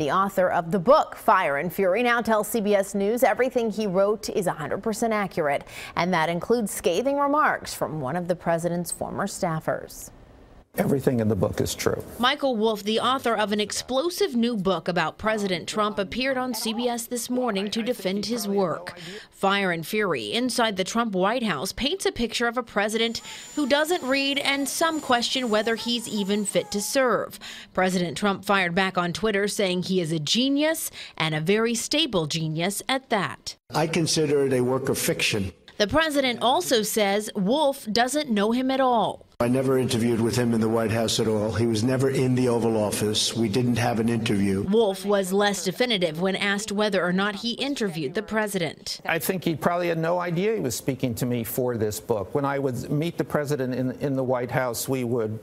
The author of the book, Fire and Fury, now tells CBS News everything he wrote is 100% accurate, and that includes scathing remarks from one of the president's former staffers. Everything in the book is true. Michael Wolff, the author of an explosive new book about President Trump, appeared on CBS this morning to defend his work. Fire and Fury, inside the Trump White House, paints a picture of a president who doesn't read, and some question whether he's even fit to serve. President Trump fired back on Twitter, saying he is a genius, and a very stable genius at that. I consider it a work of fiction. The president also says Wolff doesn't know him at all. I never interviewed with him in the White House at all. He was never in the Oval Office. We didn't have an interview. Wolff was less definitive when asked whether or not he interviewed the president. I think he probably had no idea he was speaking to me for this book. When I would meet the president in the White House, we would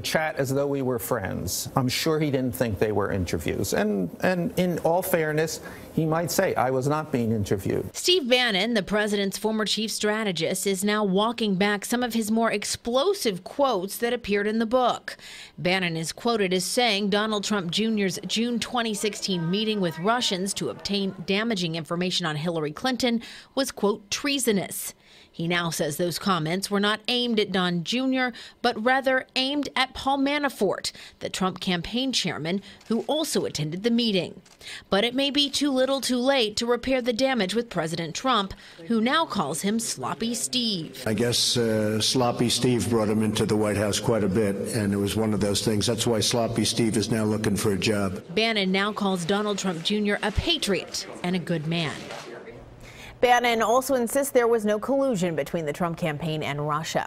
chat as though we were friends. I'm sure he didn't think they were interviews. And in all fairness, he might say, I was not being interviewed. Steve Bannon, the president's former chief strategist, is now walking back some of his more explosive quotes that appeared in the book. Bannon is quoted as saying Donald Trump Jr.'s June 2016 meeting with Russians to obtain damaging information on Hillary Clinton was, quote, treasonous. He now says those comments were not aimed at Don Jr., but rather aimed at Paul Manafort, the Trump campaign chairman, who also attended the meeting. But it may be too little too late to repair the damage with President Trump, who now calls him Sloppy Steve. I guess Sloppy Steve brought him into the White House quite a bit, and it was one of those things. That's why Sloppy Steve is now looking for a job. Bannon now calls Donald Trump Jr. a patriot and a good man. Bannon also insists there was no collusion between the Trump campaign and Russia.